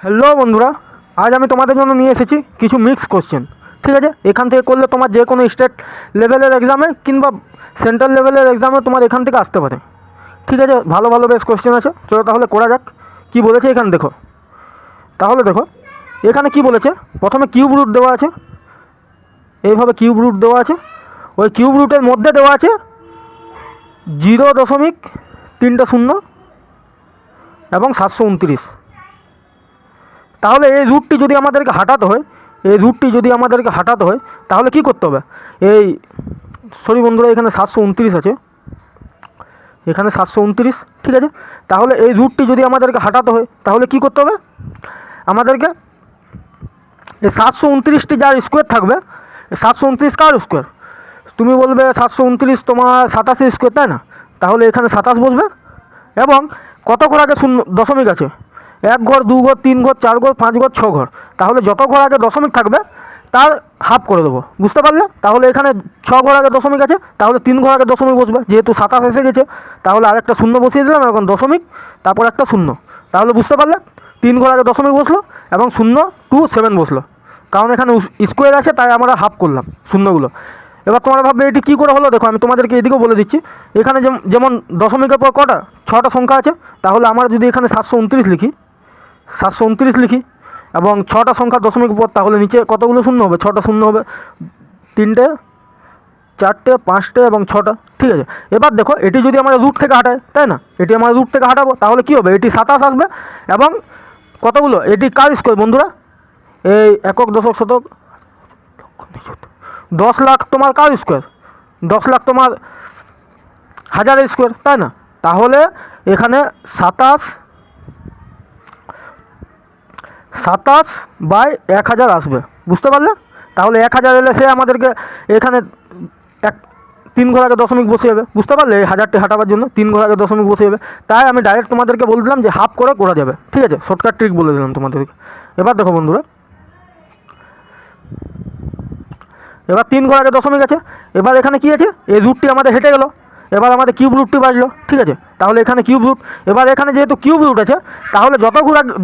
Hello বন্ধুরা, আজ আমি তোমাদের জন্য নিয়ে এসেছি কিছু মিক্স কোশ্চেন। ঠিক আছে, এখান থেকে করলে তোমার যে কোনো স্টেট লেভেলের এক্সামে কিংবা সেন্ট্রাল লেভেলের এক্সামে তোমার এখান থেকে আসতে পারে। ঠিক আছে, ভালো ভালো বেশ কোশ্চেন আছে। চলো তাহলে করা যাক। কি বলেছে এখানে দেখো। তাহলে দেখো এখানে কি বলেছে। প্রথমে কিউব রুট দেওয়া আছে, এইভাবে কিউব রুট দেওয়া আছে। ওই কিউব রুটের মধ্যে দেওয়া আছে 0.3 এবং 729। তাহলে এই রুটটি যদি আমাদেরকে হাঁটাতে হয়, তাহলে কি করতে হবে? এই সরি বন্ধুরা, এখানে 729 আছে, এখানে 729। ঠিক আছে, তাহলে এই রুটটি যদি আমাদেরকে হাঁটাতে হয় তাহলে কি করতে হবে? আমাদেরকে এই 729টি যার স্কোয়ার থাকবে, 729 কার স্কোয়ার? তুমি বলবে 729 তোমার 27 স্কোয়ার, তাই না? তাহলে এখানে 27 বসবে এবং কত ঘর আগে শূন্য দশমিক আছে? 1 ঘর, 2 ঘর, 3 ঘর, 4 ঘর, 5 ঘর, 6 ঘর। তাহলে যত ঘর আগে দশমিক থাকবে তার হাফ করে দেবো, বুঝতে পারলে? তাহলে এখানে 6 ঘর আগে দশমিক আছে, তাহলে 3 ঘর আগে দশমিক বসবে। যেহেতু 27 এসে গেছে, তাহলে আরেকটা শূন্য বসিয়ে দিলাম, এখন দশমিক, তারপর একটা শূন্য। তাহলে বুঝতে পারলে 3 ঘর আগে দশমিক বসলো এবং 0 2 7 বসলো। কারণ এখানে স্কোয়ার আছে, তাই আমরা হাফ করলাম শূন্যগুলো। এবার তোমরা ভাববে এটি কী করে হলো। দেখো, আমি তোমাদেরকে এদিকেও বলে দিচ্ছি। এখানে যেমন দশমিকের পর কটা 6টা সংখ্যা আছে, তাহলে আমরা যদি এখানে 729 লিখি এবং 6টা সংখ্যা দশমিকের পর, তাহলে নিচে কতগুলো শূন্য হবে? 6টা শূন্য হবে, 3টে, 4টে, 5টে এবং 6টা। ঠিক আছে, এবার দেখো এটি যদি আমরা রুট থেকে হাঁটাই, তাই না? এটি আমরা রুট থেকে হাঁটাবো, তাহলে কী হবে? এটি 27 আসবে এবং কতগুলো? এটি কার স্কোয়ার বন্ধুরা? এই একক, দশক, শতক, 10 লাখ তোমার কার স্কোয়ার? 10 লাখ তোমার হাজারের স্কোয়ার, তাই না? তাহলে এখানে 27/1000 আসবে, বুঝতে পারলে? তাহলে 1000 এলে সে আমাদেরকে এখানে 3 ঘর আগে দশমিক বসে যাবে, বুঝতে পারলে? এই হাজারটি হাঁটাবার জন্য 3 ঘর আগে দশমিক বসে যাবে। তাই আমি ডাইরেক্ট তোমাদেরকে বলে দিলাম যে হাফ করে করা যাবে। ঠিক আছে, শর্টকাট ট্রিক বলে দিলাম তোমাদেরকে। এবার দেখো বন্ধুরা, এবার 3 ঘর আগে দশমিক আছে। এবার এখানে কি আছে? এই রুটটি আমাদের হেঁটে গেল, এবার আমাদের কিউব রুটটি বাজলো। ঠিক আছে, তাহলে এখানে কিউব রুট। এবার এখানে যেহেতু কিউব রুট আছে, তাহলে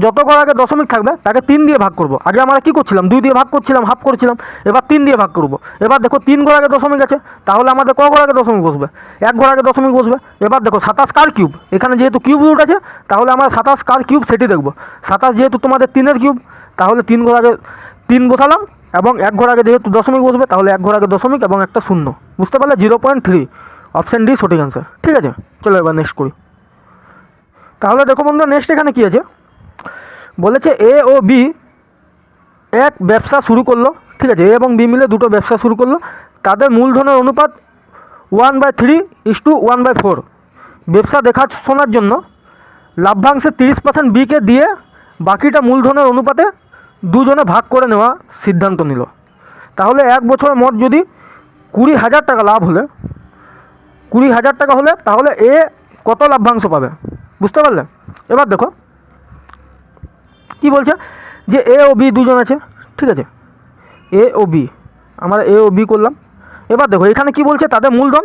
যত ঘর আগে দশমিক থাকবে তাকে 3 দিয়ে ভাগ করব। আগে আমরা কী করছিলাম? 2 দিয়ে ভাগ করছিলাম, হাফ করছিলাম। এবার 3 দিয়ে ভাগ করব। এবার দেখো 3 ঘর আগে দশমিক আছে, তাহলে আমাদের ক ঘর আগে দশমিক বসবে? 1 ঘর আগে দশমিক বসবে। এবার দেখো 27 কার কিউব? এখানে যেহেতু কিউব রুট আছে, তাহলে আমরা 27 কার কিউব সেটি দেখব। 27 যেহেতু তোমাদের 3-এর কিউব, তাহলে 3 ঘর আগে 3 বসালাম এবং 1 ঘর আগে যেহেতু দশমিক বসবে, তাহলে 1 ঘর আগে দশমিক এবং একটা শূন্য, বুঝতে পারলে? 0.3, অপশান ডি সঠিক অ্যান্সার। ঠিক আছে, চলো এবার নেক্সট করি। তাহলে দেখো বন্ধু, নেক্সট এখানে কী আছে? বলেছে এ ও বি এক ব্যবসা শুরু করলো। ঠিক আছে, এ এবং বি মিলে দুটো ব্যবসা শুরু করলো। তাদের মূলধনের অনুপাত 1/3:1/4। ব্যবসা দেখাশোনার জন্য লাভ্যাংশে 30% বিকে দিয়ে বাকিটা মূলধনের অনুপাতে দুজনে ভাগ করে নেওয়া সিদ্ধান্ত নিল। তাহলে 1 বছরে মোট যদি 20,000 টাকা লাভ হলে, 20,000 টাকা হলে, তাহলে এ কত লাভ্যাংশ পাবে, বুঝতে পারলে? এবার দেখো কি বলছে, যে এ ও বি দুজন আছে। ঠিক আছে, এ ও বি, আমরা এ ও বি করলাম। এবার দেখো এখানে কি বলছে? তাদের মূলধন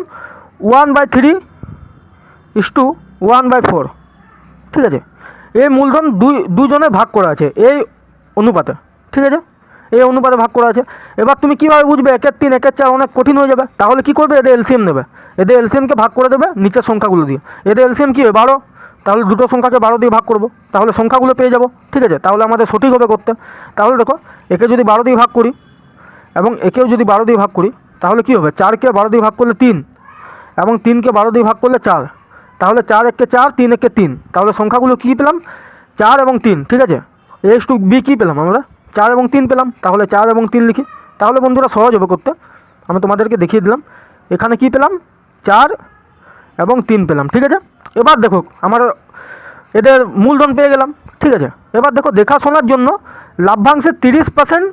1/3:1/4। ঠিক আছে, এই মূলধন দুজনে ভাগ করা আছে এই অনুপাতে। ঠিক আছে, এই অনুপাতে ভাগ করা আছে। এবার তুমি কীভাবে বুঝবে? 1/3, 1/4 অনেক কঠিন হয়ে যাবে। তাহলে কি করবে? এদের এলসিএম নেবে, এদের এলসিএমকে ভাগ করে দেবে নিচের সংখ্যাগুলো দিয়ে। এদের এলসিএম কী হবে? 12। তাহলে দুটো সংখ্যাকে 12 দিয়ে ভাগ করবো, তাহলে সংখ্যাগুলো পেয়ে যাব। ঠিক আছে, তাহলে আমাদের সঠিক হবে করতে। তাহলে দেখো একে যদি 12 দিয়ে ভাগ করি এবং একেও যদি 12 দিয়ে ভাগ করি, তাহলে কী হবে? 4কে 12 দিয়ে ভাগ করলে 3 এবং 3কে 12 দিয়ে ভাগ করলে 4। তাহলে 4 1-কে 4, 3 1-কে 3। তাহলে সংখ্যাগুলো কী পেলাম? 4 এবং 3। ঠিক আছে, এস টু বি কী পেলাম আমরা? 4 এবং 3 পেলাম। তাহলে 4 এবং 3 লিখি। তাহলে বন্ধুরা সহজ হবে করতে, আমি তোমাদেরকে দেখিয়ে দিলাম। এখানে কি পেলাম? 4 এবং 3 পেলাম। ঠিক আছে, এবার দেখো আমার এদের মূলধন পেয়ে গেলাম। ঠিক আছে, এবার দেখো দেখাশোনার জন্য লাভ্যাংশে 30%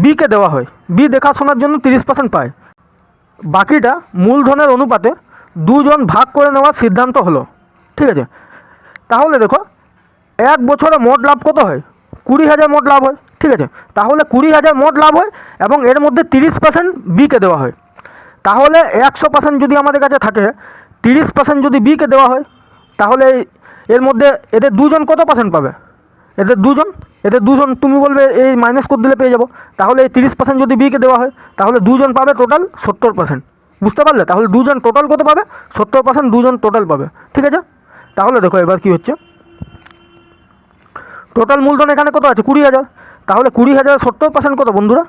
বিকে দেওয়া হয়। বি দেখাশোনার জন্য 30% পায়। বাকিটা মূলধনের অনুপাতে দুজন ভাগ করে নেওয়ার সিদ্ধান্ত হলো। ঠিক আছে, তাহলে দেখো 1 বছরে মোট লাভ কত হয়? 20,000 মোট লাভ হয়। ঠিক আছে, তাহলে 20,000 মোট লাভ হয় এবং এর মধ্যে 30% বিকে দেওয়া হয়। তাহলে 100% যদি আমাদের কাছে থাকে, 30% যদি বিকে দেওয়া হয়, তাহলে এর মধ্যে এদের দুজন কত পার্সেন্ট পাবে? এদের দুজন তুমি বলবে এই মাইনাস করে দিলে পেয়ে যাবো। তাহলে এই 30% যদি বিকে দেওয়া হয় তাহলে দুজন পাবে টোটাল 70%। বুঝতে পারলে? তাহলে দুজন টোটাল কত পাবে? 70% দুজন টোটাল পাবে। ঠিক আছে, তাহলে দেখো এবার কি হচ্ছে। টোটাল মূলধন এখানে কত আছে? 20,000। তাহলে 20,000 70% কত বন্ধুরা?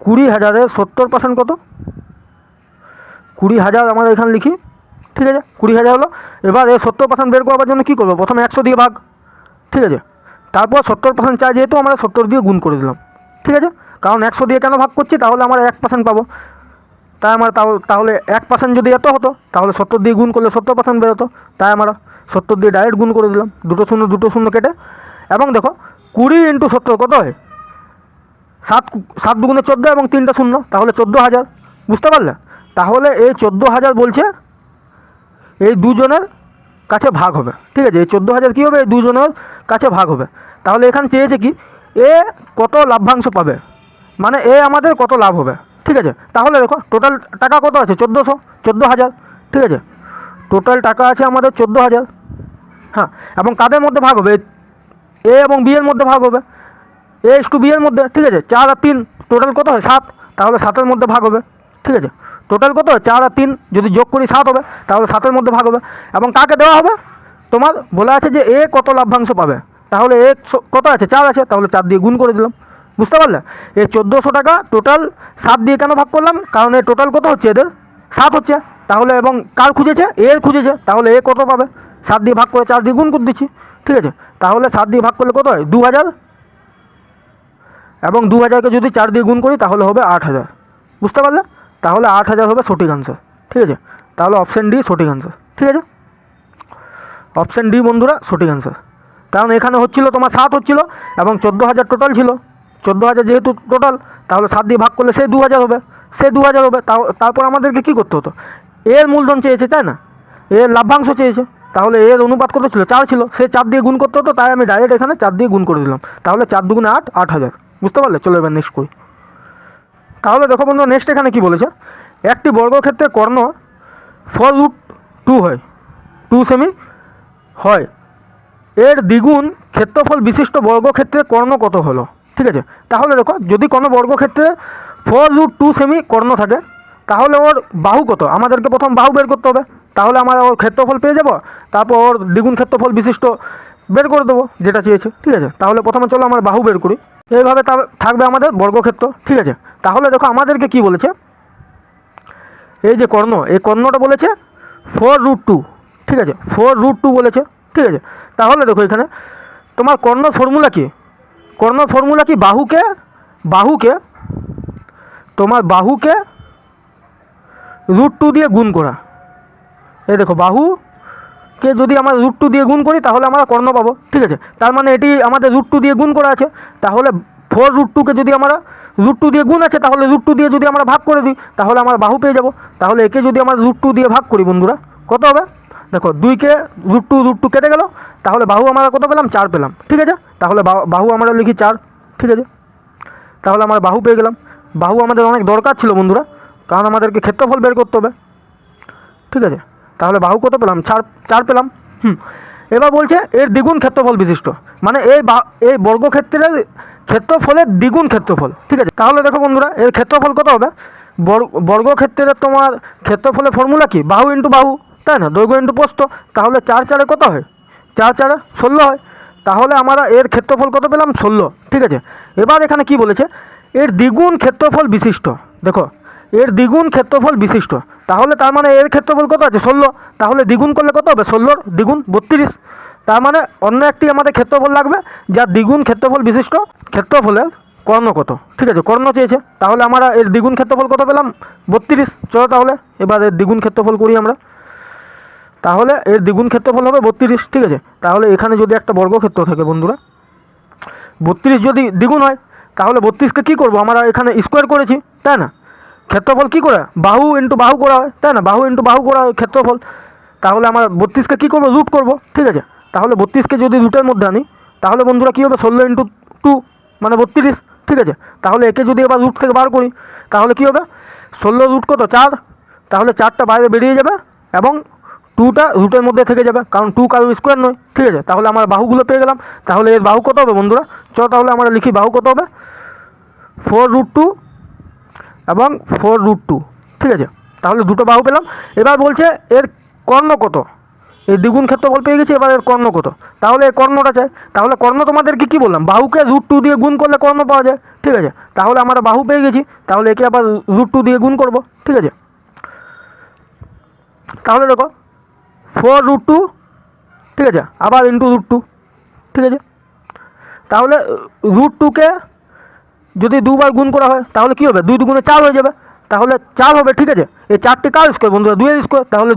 20,000 70% কত? 20,000 আমরা এখানে লিখি। ঠিক আছে, 20,000 হলো। এবার এই 70% বের করার জন্য কী করবো? প্রথমে 100 দিয়ে ভাগ। ঠিক আছে, তারপর 70% চাই যেহেতু আমরা 70 দিয়ে গুণ করে দিলাম। ঠিক আছে, কারণ 100 দিয়ে কেন ভাগ করছি? তাহলে আমরা 1% পাবো। তাই আমরা তাহলে 1% যদি এত হতো তাহলে 70 দিয়ে গুণ করলে 70% বেরোতো। তাই আমরা 70 দিয়ে ডাইরেক্ট গুণ করে দিলাম, দুটো শূন্য কেটে। এবং দেখো 20 × 70 কত হয়? 7 দুগুণে 14 এবং 3টা শূন্য, তাহলে 14,000। বুঝতে পারলে? তাহলে এই 14,000 বলছে এই দুজনের কাছে ভাগ হবে। ঠিক আছে, এই 14,000 কী হবে? এই দুজনের কাছে ভাগ হবে। তাহলে এখানে চেয়েছে কি এ কত লাভ্যাংশ পাবে, মানে এ আমাদের কত লাভ হবে। ঠিক আছে, তাহলে দেখো টোটাল টাকা কত আছে? 14,000। ঠিক আছে, টোটাল টাকা আছে আমাদের 14,000। হ্যাঁ, এবং কাদের মধ্যে ভাগ হবে? এ এবং বি এর মধ্যে ভাগ হবে, A/B এর মধ্যে। ঠিক আছে, 4 আর 3 টোটাল কত হয়? 7। তাহলে 7-এর মধ্যে ভাগ হবে। ঠিক আছে, টোটাল কত হয়? 4 আর 3 যদি যোগ করি 7 হবে, তাহলে 7-এর মধ্যে ভাগ হবে। এবং কাকে দেওয়া হবে? তোমার বলা আছে যে এ কত লাভ্যাংশ পাবে। তাহলে এ কত আছে? 4 আছে, তাহলে 4 দিয়ে গুণ করে দিলাম। বুঝতে পারলে? এই 1400 টাকা টোটাল 7 দিয়ে কেন ভাগ করলাম? কারণ এর টোটাল কত হচ্ছে? এদের 7 হচ্ছে। তাহলে এবং কার খুঁজেছে? এর খুঁজেছে। তাহলে এ কত পাবে? 7 দিয়ে ভাগ করে 4 দিয়ে গুণ করে দিচ্ছি। ঠিক আছে, তাহলে 7 দিয়ে ভাগ করলে কত হয়? 2,000। এবং 2,000কে যদি 4 দিয়ে গুণ করি তাহলে হবে 8,000। বুঝতে পারলে? তাহলে 8,000 হবে সঠিক আনসার। ঠিক আছে, তাহলে অপশান ডি সঠিক আনসার। ঠিক আছে, অপশান ডি বন্ধুরা সঠিক আনসার। কারণ এখানে হচ্ছিল তোমার 7 হচ্ছিল এবং 14,000 টোটাল ছিল। 14,000 যেহেতু টোটাল, তাহলে 7 দিয়ে ভাগ করলে সে 2,000 হবে। তারপর আমাদেরকে কী করতে হতো? এর মূলধন চেয়েছে, তাই না? এর লাভ্যাংশ চেয়েছে, তাহলে এর অনুপাত কত ছিল? 4 ছিল। সে 4 দিয়ে গুণ করতে হতো, তাই আমি ডাইরেক্ট এখানে 4 দিয়ে গুণ করে দিলাম। তাহলে 4 দুগুণে 8, 8,000। বুঝতে পারলে? চলো এবার নেক্সট করি। তাহলে দেখো বন্ধু, নেক্সট এখানে কি বলেছে? একটি বর্গক্ষেত্রে কর্ণ 4√2 হয়, 2 সেমি হয়, এর দ্বিগুণ ক্ষেত্রফল বিশিষ্ট বর্গক্ষেত্রে কর্ণ কত হলো? ঠিক আছে, তাহলে দেখো যদি কোনো বর্গক্ষেত্রে 4√2 সেমি কর্ণ থাকে তাহলে ওর বাহু কত? আমাদেরকে প্রথম বাহু বের করতে হবে। তাহলে আমরা ওর ক্ষেত্রফল পেয়ে যাব, তারপর ওর দ্বিগুণ ক্ষেত্রফল বিশিষ্ট বের করে দেবো যেটা চেয়েছে। ঠিক আছে, তাহলে প্রথমে চলো আমরা বাহু বের করি। এইভাবে থাকবে আমাদের বর্গক্ষেত্র। ঠিক আছে, তাহলে দেখো আমাদেরকে কি বলেছে? এই যে কর্ণ, এই কর্ণটা বলেছে 4√2। ঠিক আছে, 4√2 বলেছে। ঠিক আছে, তাহলে দেখো এখানে তোমার কর্ণ ফর্মুলা কি? কর্ণ ফর্মুলা কি? বাহুকে √2 দিয়ে গুণ করা। এই দেখো বাহুকে যদি আমরা √2 দিয়ে গুণ করি তাহলে আমরা কর্ণ পাবো। ঠিক আছে, তার মানে এটি আমাদের √2 দিয়ে গুণ করা আছে। তাহলে 4√2কে যদি আমরা √2 দিয়ে গুণ আছে, তাহলে √2 দিয়ে যদি আমরা ভাগ করে দিই তাহলে আমরা বাহু পেয়ে যাব। তাহলে একে যদি আমরা √2 দিয়ে ভাগ করি বন্ধুরা, কত হবে? দেখো 2কে √2 কেটে গেল, তাহলে বাহু আমরা কত পেলাম? 4 পেলাম। ঠিক আছে, তাহলে বাহু আমরা লিখি 4। ঠিক আছে, তাহলে আমরা বাহু পেয়ে গেলাম। বাহু আমাদের অনেক দরকার ছিল বন্ধুরা, কারণ আমাদেরকে ক্ষেত্রফল বের করতে হবে। ঠিক আছে, তাহলে বাহু কত পেলাম? 4 পেলাম। এবার বলছে এর দ্বিগুণ ক্ষেত্রফল বিশিষ্ট, মানে এই বর্গক্ষেত্রের ক্ষেত্রফলের দ্বিগুণ ক্ষেত্রফল। ঠিক আছে, তাহলে দেখো বন্ধুরা এর ক্ষেত্রফল কত হবে? বর্গক্ষেত্রের তোমার ক্ষেত্রফলের ফর্মুলা কি? বাহু ইন্টু বাহু, তাই না? দৈর্ঘ্য ইন্টু প্রস্থ। তাহলে 4 4 কত হয়? 4 4 16 হয়। তাহলে আমরা এর ক্ষেত্রফল কত পেলাম? 16। ঠিক আছে, এবার এখানে কি বলেছে? এর দ্বিগুণ ক্ষেত্রফল বিশিষ্ট। দেখো এর দ্বিগুণ ক্ষেত্রফল বিশিষ্ট, তাহলে তার মানে এর ক্ষেত্রফল কত আছে? 16। তাহলে দ্বিগুণ করলে কত হবে? 16 দ্বিগুণ 32। তার মানে অন্য একটি আমাদের ক্ষেত্রফল লাগবে যার দ্বিগুণ ক্ষেত্রফল বিশিষ্ট ক্ষেত্রফলের কর্ণ কত। ঠিক আছে, কর্ণ চেয়েছে, তাহলে আমরা এর দ্বিগুণ ক্ষেত্রফল কত পেলাম? 32। চলো তাহলে এবার এর দ্বিগুণ ক্ষেত্রফল করি আমরা। তাহলে এর দ্বিগুণ ক্ষেত্রফল হবে 32। ঠিক আছে, তাহলে এখানে যদি একটা বর্গক্ষেত্র থাকে বন্ধুরা, 32 যদি দ্বিগুণ হয় তাহলে 32কে কী করবো? আমরা এখানে স্কোয়ার করেছি, তাই না? ক্ষেত্রফল কী করে? বাহু ইন্টু বাহু করা হয়, তাই না? বাহু ইন্টু বাহু করা হয় ক্ষেত্রফল। তাহলে আমরা 32কে কী করবো? রুট করবো। ঠিক আছে, তাহলে 32কে যদি রুটের মধ্যে আনি তাহলে বন্ধুরা কী হবে? 16 × 2 মানে 32। ঠিক আছে, তাহলে একে যদি এবার রুট থেকে বার করি তাহলে কী হবে? 16 রুট কত? 4। তাহলে 4টা বাইরে বেরিয়ে যাবে এবং টুটা রুটের মধ্যে থেকে যাবে, কারণ টু কারোর স্কোয়ার নয়, ঠিক আছে। তাহলে আমরা বাহুগুলো পেয়ে গেলাম। তাহলে এর বাহু কত হবে বন্ধুরা? চলো তাহলে আমরা লিখি বাহু কত হবে, 4√2 এবং 4√2, ঠিক আছে। তাহলে দুটো বাহু পেলাম। এবার বলছে এর কর্ণ কত, এই দ্বিগুণ ক্ষেত্রফল পেয়ে গেছি, এবার এর কর্ণ কত। তাহলে এই কর্ণটা চাই। তাহলে কর্ণ তোমাদেরকে কী বললাম, বাহুকে √2 দিয়ে গুণ করলে কর্ণ পাওয়া যায়, ঠিক আছে। তাহলে আমরা বাহু পেয়ে গেছি, তাহলে একে আবার √2 দিয়ে গুণ করব, ঠিক আছে। তাহলে দেখো 4√2, ঠিক আছে, আবার ইন্টু √2, ঠিক আছে। তাহলে √2কে যদি দুবার গুণ করা হয় তাহলে কী হবে, 2 দুগুণে 4 হয়ে যাবে, তাহলে 4 হবে, ঠিক আছে। এই 4টি কার স্কোয়ার বন্ধুরা, 2 এর স্কোয়ার, তাহলে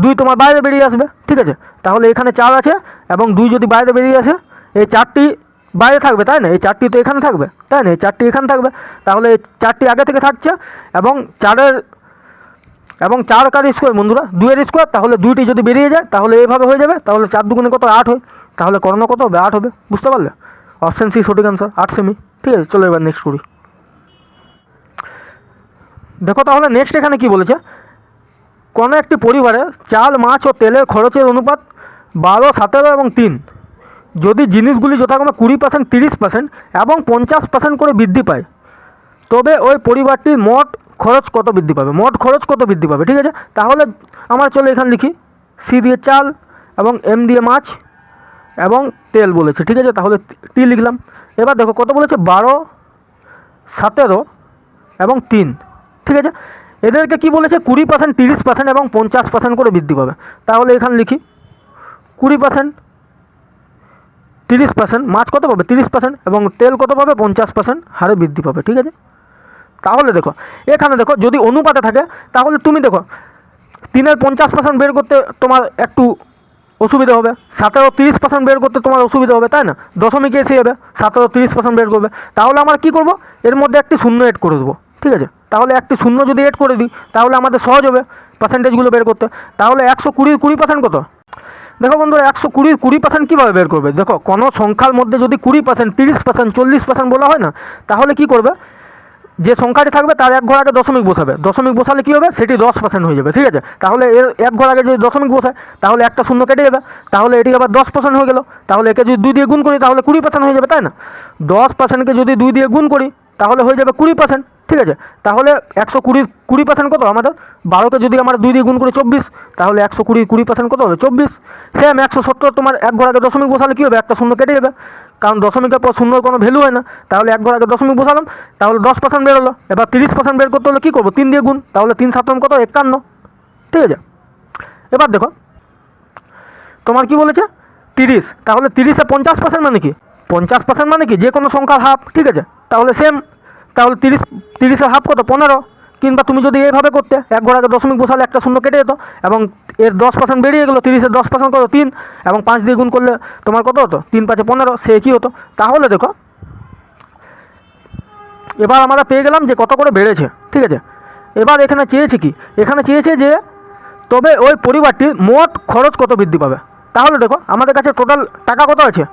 2 তোমার বাইরে বেরিয়ে আসবে, ঠিক আছে। তাহলে এখানে 4 আছে এবং 2 যদি বাইরে বেরিয়ে আসে, এই 4টি বাইরে থাকবে, তাই না, এই 4টি তো এখানে থাকবে, তাই না, এই 4টি এখানে থাকবে। তাহলে এই 4টি আগে থেকে থাকছে এবং 4 কার স্কোয়ার বন্ধুরা, 2 এর স্কোয়ার, তাহলে 2টি যদি বেরিয়ে যায় তাহলে এইভাবে হয়ে যাবে। তাহলে 4 দুগুণে কত, 8 হয়। তাহলে কর্ণ কত হবে, 8 হবে, বুঝতে পারলে? অপশান সি সঠিক অ্যান্সার, 8 সেমি, ঠিক আছে। চলো এবার নেক্সট করি। দেখো তাহলে নেক্সট এখানে কি বলেছে, কোনো একটি পরিবারে চাল, মাছ ও তেলের খরচের অনুপাত 12, 17 এবং 3 যদি জিনিসগুলি যথাক্রমে 20%, 30% এবং 50% করে বৃদ্ধি পায়, তবে ওই পরিবারটির মোট খরচ কত বৃদ্ধি পাবে, মোট খরচ কত বৃদ্ধি পাবে, ঠিক আছে। তাহলে আমরা চলো এখানে লিখি, সি দিয়ে চাল এবং এম দিয়ে মাছ এবং তেল বলেছে, ঠিক আছে। তাহলে টি লিখলাম। এবার দেখো কত বলেছে, 12, 17 এবং 3, ঠিক আছে। এদেরকে কি বলেছে, 20%, 30% এবং 50% করে বৃদ্ধি পাবে। তাহলে এখানে লিখি 20%, 30%, মাছ কত পাবে 30% এবং তেল কত পাবে 50% হারে বৃদ্ধি পাবে, ঠিক আছে। তাহলে দেখো এখানে দেখো যদি অনুপাতে থাকে তাহলে তুমি দেখো 3-এর 50% বের করতে তোমার একটু অসুবিধা হবে, 17 30% বের করতে তোমার অসুবিধা হবে, তাই না, দশমিকে এসে যাবে, 17 30% বের করবে। তাহলে আমরা কি করব, এর মধ্যে একটি শূন্য এড করে দেবো, ঠিক আছে। তাহলে একটি শূন্য যদি এড করে দিই তাহলে আমাদের সহজ হবে পার্সেন্টেজগুলো বের করতে। তাহলে 120 20% কত, দেখো বন্ধুরা 120 20% কীভাবে বের করবে, দেখো কোনো সংখ্যার মধ্যে যদি 20%, 30%, 40% বলা হয় না, তাহলে কি করবে, যে সংখ্যাটি থাকবে তার এক ঘর আগে দশমিক বসাবে, দশমিক বসালে কী হবে, সেটি 10% হয়ে যাবে, ঠিক আছে। তাহলে এর এক ঘর আগে যদি দশমিক বসায় তাহলে একটা শূন্য কেটে যাবে, তাহলে এটি আবার 10% হয়ে গেল। তাহলে একে যদি 2 দিয়ে গুণ করি তাহলে 20% হয়ে যাবে, তাই না। 10%কে যদি 2 দিয়ে গুণ করি তাহলে হয়ে যাবে 20%, ঠিক আছে। তাহলে 120 কত আমাদের, 12কে যদি আমরা 2 দিয়ে গুণ করি 24, তাহলে 120 কত হবে 24। সেম 170 তোমার এক ঘর আগে দশমিক বসালে কী হবে, একটা শূন্য কেটে যাবে, কারণ দশমিকের পর শূন্যর কোনো ভ্যালু হয় না। তাহলে এক ঘর আগে দশমিক বসালাম, তাহলে 10% বেরোলো। এবার 30% বের করতে হলে কী করবো, 3 দিয়ে গুণ, তাহলে 3 7 কত 51, ঠিক আছে। এবার দেখো তোমার কি বলেছে 30, তাহলে 30-এ 50% মানে কি, 50% মানে কি যে কোনো সংখ্যার হাফ, ঠিক আছে। তাহলে সেম, তাহলে 30-এর হাফ কত 15, কিংবা তুমি যদি এইভাবে করতে এক ঘর আগে দশমিক বসালে একটা শূন্য কেটে যেত এবং এর 10% বেরিয়ে গেলো, 30-এর 10% কত 3 এবং 5 দিয়ে গুণ করলে তোমার কত হতো 3 5 15, সে কী হতো। তাহলে দেখো এবার আমরা পেয়ে গেলাম যে কত করে বেড়েছে, ঠিক আছে। এবার এখানে চেয়েছে কি, এখানে চেয়েছে যে তবে ওই পরিবারটির মোট খরচ কত বৃদ্ধি পাবে। তাহলে দেখো আমাদের কাছে টোটাল টাকা কত আছে,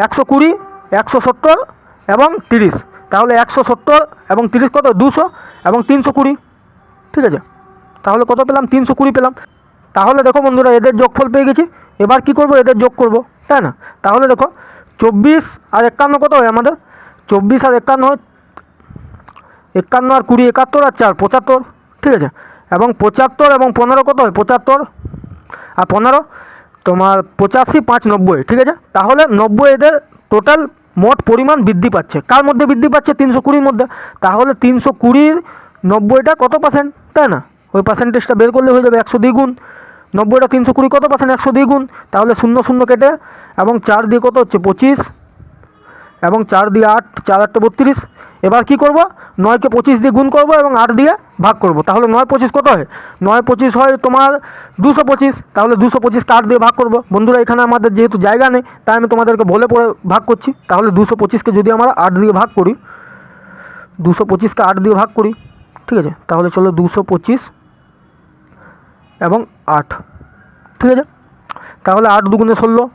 120, 170 এবং 30, তাহলে 170 এবং 30 কত 200 এবং 320, ঠিক আছে। তাহলে কত পেলাম 320 পেলাম। তাহলে দেখো বন্ধুরা এদের যোগফল পেয়ে গেছি। এবার কি করব, এদের যোগ করব, তাই না। তাহলে দেখো 24 আর 51 কত হয় আমাদের, 24 আর 51 হয় 51 আর 20 71 আর 4 75, ঠিক আছে। এবং 75 এবং 15 কত হয় 75 আর 15 তোমার 85 5 90, ঠিক আছে। তাহলে 90 এদের টোটাল মোট পরিমাণ বৃদ্ধি পাচ্ছে, কার মধ্যে বৃদ্ধি পাচ্ছে 320-র মধ্যে। তাহলে 320 90টা কত পার্সেন্ট, তাই না, ওই পার্সেন্টেজটা বের করলে হয়ে যাবে 100 দ্বিগুণ, 90টা 320 কত পার্সেন্ট 100 দ্বিগুণ। তাহলে 0 0 কেটে এবং 4 দিয়ে কত হচ্ছে 25 এবং 4 দিয়ে 8, 4 8 32। এবার কি করব, 9কে 25 দিয়ে গুণ করব এবং 8 দিয়ে ভাগ করব। তাহলে 9 25 কত হয়, 9 25 হয় তোমার 225। তাহলে 225কে 8 দিয়ে ভাগ করব। বন্ধুরা এখানে আমাদের যেহেতু জায়গা নেই তাই আমি তোমাদেরকে বলে পড়ে ভাগ করছি। তাহলে 225কে যদি আমরা 8 দিয়ে ভাগ করি, 225কে 8 দিয়ে ভাগ করি, ঠিক আছে। তাহলে চলো 225 এবং 8, ঠিক আছে। তাহলে 8 দুগুণে 16,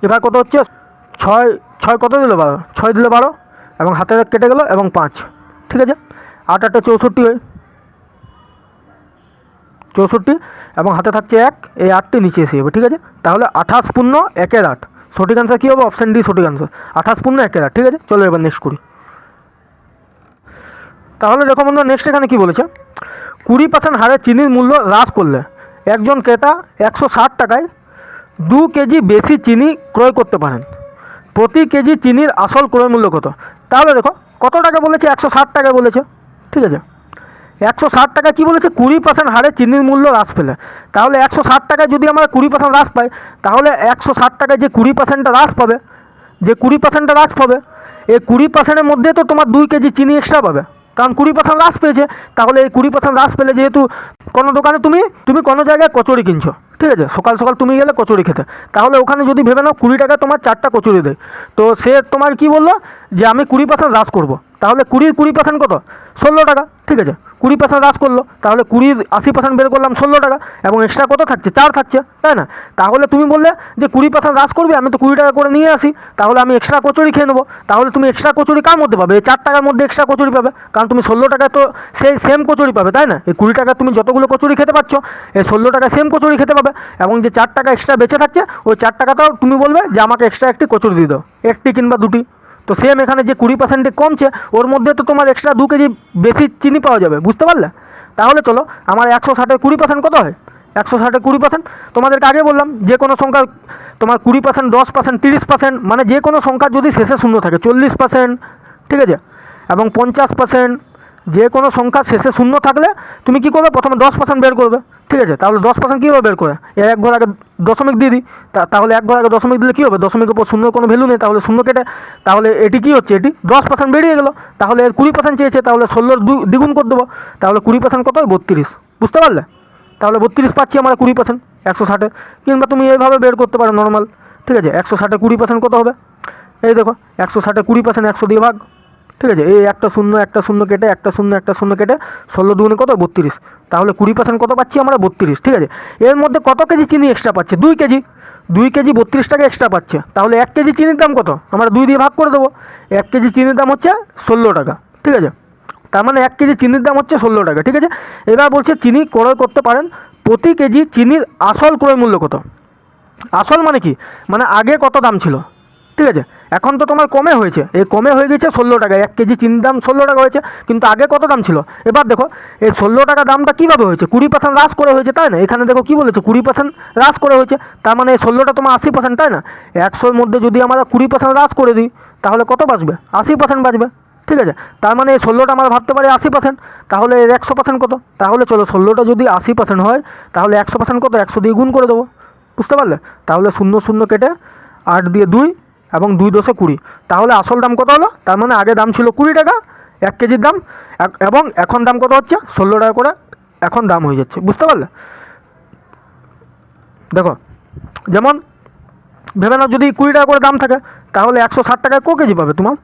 এবার কত হচ্ছে 6 6 কত দিল 12, 6 দিলে 12 এবং হাতে কেটে গেল এবং 5, ঠিক আছে। 8 8 64 হয়, 64 এবং হাতে থাকছে 1, এই 8টি নিচে এসে যাবে, ঠিক আছে। তাহলে 28 পূর্ণ 1-এর 8, সঠিক অ্যান্সার কী হবে? অপশান ডি সঠিক অ্যান্সার, 28 পূর্ণ 1-এর 8, ঠিক আছে। চলো এবার নেক্সট করি। তাহলে দেখো বন্ধুরা নেক্সট এখানে কী বলেছে, 20% হারে চিনির মূল্য হ্রাস করলে একজন ক্রেতা 160 টাকায় 2 কেজি বেশি চিনি ক্রয় করতে পারেন। প্রতি কেজি চিনির আসল ক্রয় মূল্য কত? তাহলে দেখো কত টাকা বলেছে, 160 টাকা বলেছে, ঠিক আছে। 160 টাকা কী বলেছে, 20% হারে চিনির মূল্য হ্রাস পেলে। তাহলে 160 টাকায় যদি আমরা 20% হ্রাস পাই, তাহলে 160 টাকায় যে 20%টা হ্রাস পাবে, যে 20%টা হ্রাস পাবে, এই 20%-এর মধ্যে তো তোমার 2 কেজি চিনি এক্সট্রা পাবে, কারণ 20% হ্রাস পেয়েছে। তাহলে এই 20% হ্রাস পেলে, যেহেতু কোনো দোকানে তুমি কোনো জায়গায় কচুরি কিনছো, ঠিক আছে, সকাল সকাল তুমি গেলে কচুরি খেতে, তাহলে ওখানে যদি ভেবে নাও 20 টাকা তোমার 4টা কচুরি দেয়, তো সে তোমার কি বললো যে আমি 20% হ্রাস করবো, তাহলে 20% কত? 16 টাকা, ঠিক আছে। 20% হ্রাস করলো, তাহলে 20 80% বের করলাম 16 টাকা, এবং এক্সট্রা কত থাকছে? 4 থাকছে, তাই না? তাহলে তুমি বললে যে 20% হ্রাস করবে, আমি তো 20 টাকা করে নিয়ে আসি, তাহলে আমি এক্সট্রা কচুরি খেয়ে নেবো। তাহলে তুমি এক্সট্রা কচুরি কার মধ্যে পাবে? এই 4 টাকার মধ্যে এক্সট্রা কচুরি পাবে, কারণ তুমি 16 টাকায় তো সেই সেম কচুরি পাবে, তাই না? এই 20 টাকা তুমি যতগুলো কচুরি খেতে পারছো, এই 16 টাকা সেম কচুরি খেতে পাবে, এবং যে 4 টাকা এক্সট্রা বেঁচে থাকছে, ওই 4 টাকাটাও তুমি বলবে যে আমাকে এক্সট্রা একটি কচুরি দিয়ে দাও, একটি কিংবা দুটি। তো সেম এখানে যে 20% কমছে, ওর মধ্যে তো তোমার এক্সট্রা 2 কেজি বেশি চিনি পাওয়া যাবে, বুঝতে পারলে? তাহলে চলো, আমার 160-এর 20% কত হয়? 160-এর 20% তোমাদেরকে আগে বললাম, যে কোনো সংখ্যা তোমার 20%, 10%, 30%, মানে যে কোনো সংখ্যা যদি শেষে শূন্য থাকে, 40%, ঠিক আছে, এবং 50%, যে কোনো সংখ্যা শেষে শূন্য থাকলে তুমি কী করবে? প্রথমে 10% বের করবে, ঠিক আছে। তাহলে 10% কীভাবে বের করে? এক ঘর আগে দশমিক দিয়ে দিই, তাহলে এক ঘর আগে দশমিক দিলে কী হবে? দশমিকের উপর শূন্যর কোনো ভ্যালু নেই, তাহলে শূন্য কেটে, তাহলে এটি কী হচ্ছে? এটি 10% বেরিয়ে গেলো। তাহলে এর 20% চেয়েছে, তাহলে 16-র দ্বিগুণ করে দেবো, তাহলে 20% কত হয়? 32, বুঝতে পারলে? তাহলে 32 পাচ্ছি আমরা 20% 160-এ, কিংবা তুমি এইভাবে বের করতে পারো নর্মাল, ঠিক আছে। 160-এ 20% কত হবে? এই দেখো, 160-এ 20% 100 দিয়ে ভাগ, ঠিক আছে। এই একটা শূন্য কেটে, একটা শূন্য কেটে 16 দুগুণে কত? 32, তাহলে 20% কত পাচ্ছি আমরা? 32, ঠিক আছে। এর মধ্যে কত কেজি চিনি এক্সট্রা পাচ্ছে? 2 কেজি, 2 কেজি 32 টাকা এক্সট্রা পাচ্ছে, তাহলে 1 কেজি চিনির দাম কত? আমরা 2 দিয়ে ভাগ করে দেবো। 1 কেজি চিনির দাম হচ্ছে 16 টাকা, ঠিক আছে। তার মানে 1 কেজি চিনির দাম হচ্ছে 16 টাকা, ঠিক আছে। এবার বলছে চিনি ক্রয় করতে পারেন, প্রতি কেজি চিনির আসল ক্রয় মূল্য কত? আসল মানে কি? মানে আগে কত দাম ছিল, ঠিক আছে। এখন তো তোমার কমে হয়েছে, এই কমে হয়ে গেছে 16 টাকা, 1 কেজি চিনির দাম 16 টাকা হয়েছে, কিন্তু আগে কত দাম ছিল? এবার দেখো এই 16 টাকা দামটা কীভাবে হয়েছে? 20% হ্রাস করে হয়েছে, তাই না? এখানে দেখো কী বলেছে, 20% হ্রাস করে হয়েছে, তার মানে এই 16টা তোমার 80%, তাই না? 100-র মধ্যে যদি আমরা 20% হ্রাস করে দিই, তাহলে কত বাঁচবে? 80% বাঁচবে, ঠিক আছে। তার মানে এই 16টা আমরা ভাবতে পারি 80%, তাহলে এর 100% কত? তাহলে চলো 16টা যদি 80% হয়, তাহলে 100% কত? 100 দিয়ে গুণ করে দেবো, বুঝতে পারলে? তাহলে 0 কেটে 8 দিয়ে 2, এবং 2 × 10 = 20, তাহলে আসল দাম কত হলো? তার মানে আগে দাম ছিল 20 টাকা 1 কেজির দাম, এবং এখন দাম কত হচ্ছে? 16 টাকা করে এখন দাম হয়ে যাচ্ছে, বুঝতে পারলে? দেখো, যেমন ভেবে নাও যদি 20 টাকা করে দাম থাকে, তাহলে 160 টাকায় ক কেজি পাবে? তোমার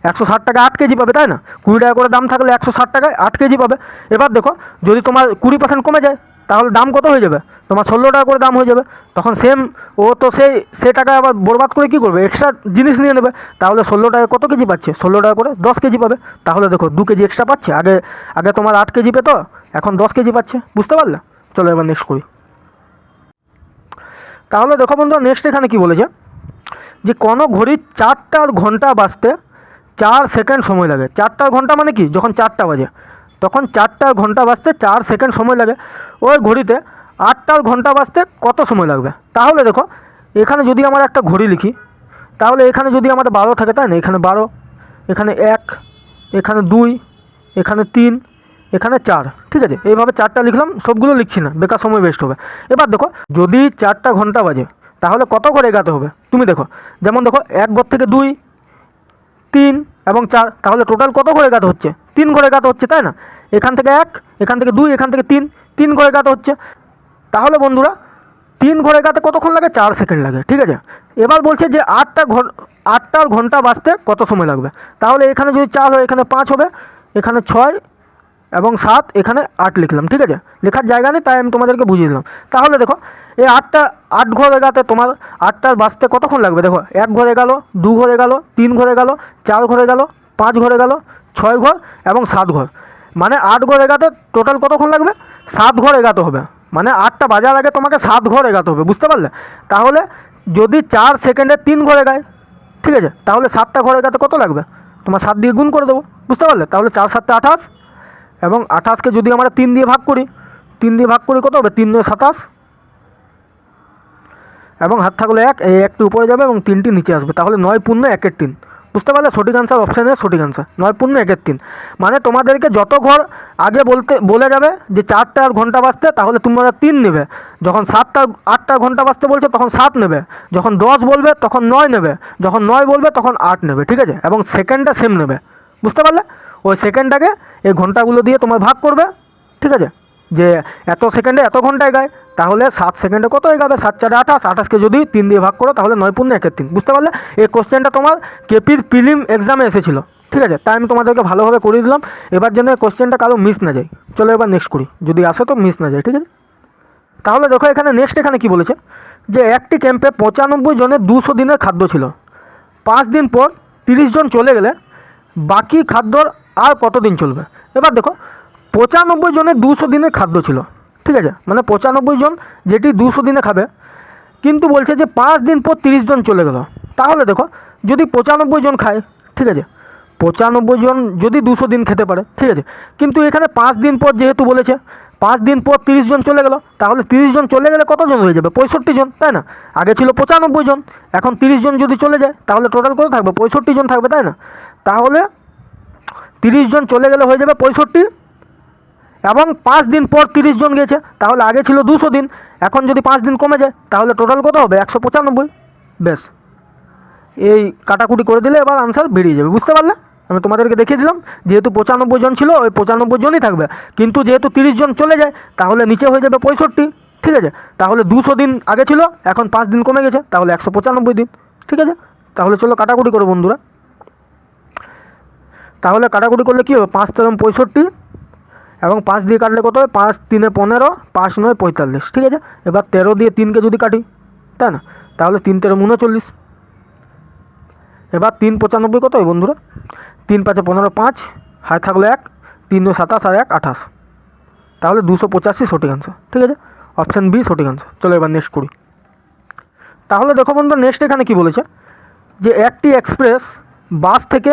160 টাকায় 8 কেজি পাবে, তাই না? 20 টাকা করে দাম থাকলে 160 টাকায় 8 কেজি পাবে। এবার দেখো যদি তোমার 20% কমে যায়, তাহলে দাম কত হয়ে যাবে? তোমার 16 টাকা করে দাম হয়ে যাবে। তখন সেম ও তো সেই টাকা আবার বরবাদ করে কী করবে? এক্সট্রা জিনিস নিয়ে নেবে। তাহলে 16 টাকায় কত কেজি পাচ্ছে? 16 টাকা করে 10 কেজি পাবে। তাহলে দেখো 2 কেজি এক্সট্রা পাচ্ছে, আগে তোমার 8 কেজি পেতো, এখন 10 কেজি পাচ্ছে, বুঝতে পারলে? চলো এবার নেক্সট করি। তাহলে দেখো বন্ধুরা নেক্সট এখানে কি বলেছে, যে কোনো ঘড়ির 4টা ঘন্টা বাজতে 4 সেকেন্ড সময় লাগে। 4টা ঘন্টা মানে কি? যখন 4টা বাজে, তখন 4টা ঘন্টা বাজতে 4 সেকেন্ড সময় লাগে। ওই ঘড়িতে 8টা ঘন্টা বাজতে কত সময় লাগবে? তাহলে দেখো এখানে যদি আমরা একটা ঘড়ি লিখি, তাহলে এখানে যদি আমাদের 12 থাকে, তাই না? এখানে 12, এখানে 1, এখানে 2, এখানে 3, এখানে 4, ঠিক আছে। এইভাবে 4টা লিখলাম, সবগুলো লিখছি না, বেকার সময় ওয়েস্ট হবে। এবার দেখো যদি 4টা ঘন্টা বাজে, তাহলে কত ঘর এগাতে হবে? তুমি দেখো, যেমন দেখো 1 ঘর থেকে 2, 3 এবং 4, তাহলে টোটাল কত ঘর এগাতে হচ্ছে? 3 ঘর এগাতে হচ্ছে, তাই না? এখান থেকে 1, এখান থেকে 2, এখান থেকে 3 ঘর এগাতে হচ্ছে। তাহলে বন্ধুরা 3 ঘর এগাতে কতক্ষণ লাগে? 4 সেকেন্ড লাগে, ঠিক আছে। এবার বলছে যে 8টা ঘন্টা বাজতে কত সময় লাগবে? তাহলে এখানে যদি 4 হয়, এখানে 5 হবে, এখানে 6 এবং 7, এখানে 8 লিখলাম, ঠিক আছে। লেখার জায়গা নেই, তাই আমি তোমাদেরকে বুঝিয়ে দিলাম। তাহলে দেখো এই 8 ঘর এগাতে তোমার 8টা বাজতে কতক্ষণ লাগবে? দেখো 1 ঘরে গেল, 2 ঘরে গেল, 3 ঘরে গেল, 4 ঘরে গেল, 5 ঘরে গেল, 6 ঘর এবং 7 ঘর, মানে 8 ঘর এগাতে টোটাল কতক্ষণ লাগবে? 7 ঘর এগাতে হবে, মানে 8টা বাজার আগে তোমাকে 7 ঘর এগাতে হবে, বুঝতে পারলে? তাহলে যদি 4 সেকেন্ডে 3 ঘর এগায়, ঠিক আছে, তাহলে 7টা ঘর এগাতে কত লাগবে? তোমার 7 দিয়ে গুণ করে দেবো, বুঝতে পারলে? তাহলে 4 7 28, এবং 28কে যদি আমরা 3 দিয়ে ভাগ করি, 3 দিয়ে ভাগ করি কত হবে? 3 9 27, এবং হাত থাকলে 1, এই 1টি উপরে যাবে এবং 3টি নিচে আসবে, তাহলে 9 পূর্ণ 1-এর 3, বুঝতে পারলে? সঠিক আনসার অপশানের সঠিক আনসার 9 পূর্ণ 1-এর 3। মানে তোমাদেরকে যত ঘর আগে বলে যাবে যে 4টা ঘন্টা বাজতে, তাহলে তোমরা 3 নেবে। যখন 8টা ঘন্টা বাজতে বলছে তখন 7 নেবে, যখন 10 বলবে তখন 9 নেবে, যখন 9 বলবে তখন 8 নেবে, ঠিক আছে? এবং সেকেন্ডটা সেম নেবে, বুঝতে পারলে? ওই সেকেন্ডটাকে এই ঘন্টাগুলো দিয়ে তোমার ভাগ করবে, ঠিক আছে, যে এত সেকেন্ডে এত ঘন্টা এগায়, তাহলে 7 সেকেন্ডে কত এগাবে? 7 4 28, 28কে যদি 3 দিয়ে ভাগ করো তাহলে 9 পূর্ণ 1-এর 3, বুঝতে পারলে? এই কোশ্চেনটা তোমার কেপির প্রিলিম এক্সামে এসেছিল, ঠিক আছে? তাই আমি তোমাদেরকে ভালোভাবে করে দিলাম। এবার যেন এই কোশ্চেনটা কারো মিস না যায়। চলো এবার নেক্সট করি, যদি আসে তো মিস না যায়, ঠিক আছে? তাহলে দেখো এখানে নেক্সট এখানে কি বলেছে, যে একটি ক্যাম্পে 95 জনের 200 দিনের খাদ্য ছিল। 5 দিন পর 30 জন চলে গেলে বাকি খাদ্যর আর কত দিন চলবে? এবার দেখো 95 জনের 200 দিনের খাদ্য ছিল, ঠিক আছে, মানে 95 জন যেটি 200 দিনে খাবে, কিন্তু বলছে যে 5 দিন পর 30 জন চলে গেল। তাহলে দেখো যদি 95 জন খায়, ঠিক আছে, 95 জন যদি 200 দিন খেতে পারে, ঠিক আছে, কিন্তু এখানে 5 দিন পর যেহেতু বলেছে, 5 দিন পর 30 জন চলে গেল, তাহলে 30 জন চলে গেলে কতজন হয়ে যাবে? 65 জন, তাই না? আগে ছিল 95 জন, এখন 30 জন যদি চলে যায় তাহলে টোটাল কত থাকবে? 65 জন থাকবে, তাই না? তাহলে 30 জন চলে গেলে হয়ে যাবে 65, এবং 5 দিন পর 30 জন গেছে, তাহলে আগে ছিল 200 দিন, এখন যদি 5 দিন কমে যায় তাহলে টোটাল কত হবে? 195। বেশ, এই কাটাকুটি করে দিলে এবার আনসার বেরিয়ে যাবে, বুঝতে পারলে? আমি তোমাদেরকে দেখিয়ে দিলাম, যেহেতু 95 জন ছিল ওই 95 জনই থাকবে, কিন্তু যেহেতু 30 জন চলে যায় তাহলে নিচে হয়ে যাবে 65, ঠিক আছে? তাহলে 200 দিন আগে ছিল, এখন 5 দিন কমে গেছে, তাহলে 195 দিন, ঠিক আছে? তাহলে চলো কাটাকুটি করো বন্ধুরা। তাহলে কাটাকুটি করলে কী হবে? 5 13 65, এবং 5 দিয়ে কাটলে কত হয়? 5 3 15, 5 9 45, ঠিক আছে? এবার 13 দিয়ে 3কে যদি কাটি, তাই না, তাহলে 3 13 39। এবার 3 95 কত হয় বন্ধুরা? 3 5 15, 5 হায় থাকলো 1, 3 9 27 আর 1 28, তাহলে 285 সঠিক আনসার, ঠিক আছে? অপশান বি সঠিক আনসার। চলো এবার নেক্সট করি। তাহলে দেখো বন্ধু নেক্সট এখানে কি বলেছে, যে একটি এক্সপ্রেস বাস থেকে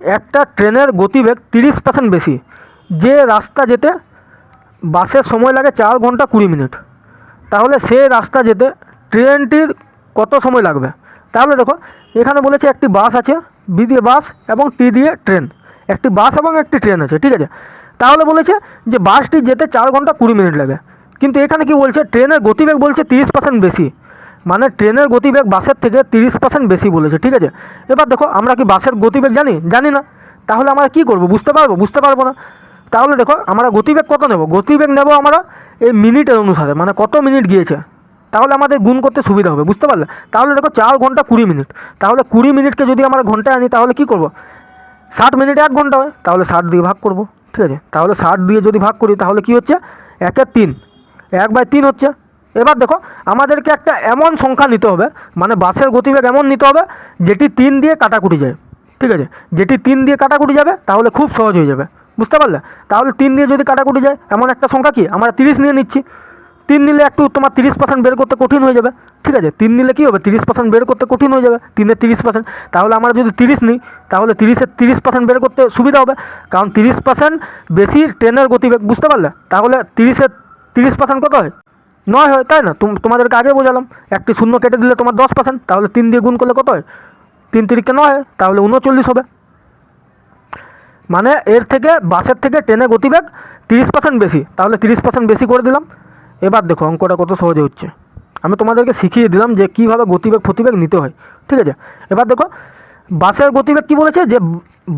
একটা ট্রেনের গতিবেগ 30% বেশি, যে রাস্তা যেতে বাসের সময় লাগে 4 ঘন্টা 20 মিনিট, তাহলে সে রাস্তা যেতে ট্রেনটির কত সময় লাগবে? তাহলে দেখো এখানে বলেছে একটি বাস আছে, বি দিয়ে বাস এবং টি দিয়ে ট্রেন, একটি বাস এবং একটি ট্রেন আছে, ঠিক আছে? তাহলে বলেছে যে বাসটি যেতে 4 ঘন্টা 20 মিনিট লাগে, কিন্তু এখানে কি বলছে? ট্রেনের গতিবেগ বলছে 30% বেশি, মানে ট্রেনের গতিবেগ বাসের থেকে 30% বেশি বলেছে, ঠিক আছে? এবার দেখো আমরা কি বাসের গতিবেগ জানি না, তাহলে আমরা কী করবো? বুঝতে পারবো না। তাহলে দেখো আমরা গতিবেগ কত নেব? গতিবেগ নেব আমরা এই মিনিটের অনুসারে, মানে কত মিনিট গিয়েছে, তাহলে আমাদের গুণ করতে সুবিধা হবে, বুঝতে পারলে? তাহলে দেখো 4 ঘন্টা 20 মিনিট, তাহলে 20 মিনিটকে যদি আমরা ঘন্টায় আনি তাহলে কী করব? 60 মিনিটে 1 ঘন্টা হয়, তাহলে 60 দিয়ে ভাগ করব, ঠিক আছে? তাহলে 60 দিয়ে যদি ভাগ করি তাহলে কী হচ্ছে? 1/3, 1/3 হচ্ছে। এবার দেখো আমাদেরকে একটা এমন সংখ্যা নিতে হবে, মানে বাসের গতিবেগ এমন নিতে হবে যেটি 3 দিয়ে কাটাকুটি যায়, ঠিক আছে? যেটি 3 দিয়ে কাটাকুটি যাবে তাহলে খুব সহজ হয়ে যাবে, বুঝতে পারলে? তাহলে 3 দিয়ে যদি কাটাকুটি যায় এমন একটা সংখ্যা, কি আমরা 30 নিয়ে নিচ্ছি। 3 নিলে একটু তোমার 30% বের করতে কঠিন হয়ে যাবে, ঠিক আছে? 3 নিলে কী হবে? 30% বের করতে কঠিন হয়ে যাবে, 3-এর 30%। তাহলে আমরা যদি 30 নিই তাহলে 30-এর 30% বের করতে সুবিধা হবে, কারণ 30% বেশি ট্রেনের গতিবেগ, বুঝতে পারলে? তাহলে 30-এর 30% কত হয়? 9 হয়, তাই না? তোমাদেরকে আগে বোঝালাম, একটি শূন্য কেটে দিলে তোমার 10%, তাহলে 3 দিয়ে গুণ করলে কত হয়? 3 3-কে 9 হয়, তাহলে 39 হবে। মানে এর থেকে বাসের থেকে ট্রেনের গতিবেগ 30% বেশি, তাহলে 30% বেশি করে দিলাম। এবার দেখো অঙ্কটা কত সহজে হচ্ছে, আমি তোমাদেরকে শিখিয়ে দিলাম যে কীভাবে গতিবেগ প্রতিবেগ নিতে হয়, ঠিক আছে? এবার দেখো বাসের গতিবেগ কী বলেছে, যে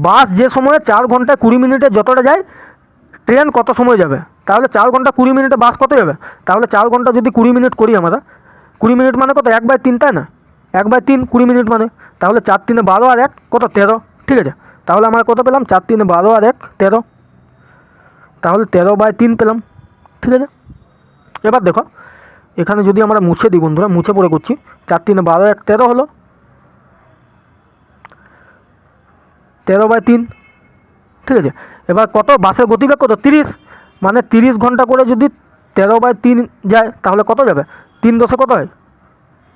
বাস যে সময়ে 4 ঘন্টা 20 মিনিটে যতটা যায় ট্রেন কত সময় যাবে? তাহলে 4 ঘন্টা 20 মিনিটে বাস কত যাবে? তাহলে 4 ঘন্টা যদি 20 মিনিট করি আমরা, 20 মিনিট মানে কত? 1/3, তাই না? 1/3 20 মিনিট মানে, তাহলে 4 3 12 আর 1 কত? 13, ঠিক আছে? তাহলে আমরা কত পেলাম? 4 3 12 আর 1 13, তাহলে 13/3 পেলাম, ঠিক আছে? এবার দেখো এখানে যদি আমরা মুছে দিই বন্ধুরা, মুছে পড়ে করছি, 4 3 12 1 13 হলো, 13/3, ঠিক আছে? এবার কত? বাসের গতিবেগ কত? 30, মানে 30 ঘন্টা করে যদি 13/3 যায় তাহলে কত যাবে? 3 10 কত হয়?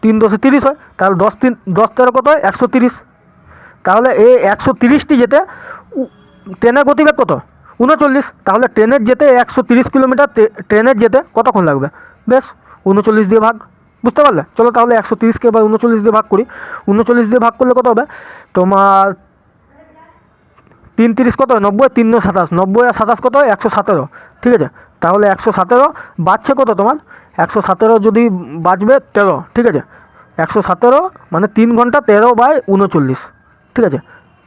3 10 30 হয়। তাহলে 10 13 কত হয়? 130। তাহলে এই 130টি যেতে ট্রেনের গতিবেগ কত? 39। তাহলে ট্রেনের যেতে 130 কিলোমিটার ট্রেনের যেতে কতক্ষণ লাগবে? বেশ, 39 দিয়ে ভাগ। বুঝতে পারলে? চলো তাহলে 130কে এবার 39 দিয়ে ভাগ করি। 39 দিয়ে ভাগ করলে কত হবে? তোমার 3 30 কত হয়? 90, 3 9 27, 90 আর 27 কত হয়? 117। ঠিক আছে, তাহলে 117 বাজছে কত তোমার? 117 যদি বাজবে 13। ঠিক আছে, 117 মানে 3 ঘন্টা 13/39। ঠিক আছে,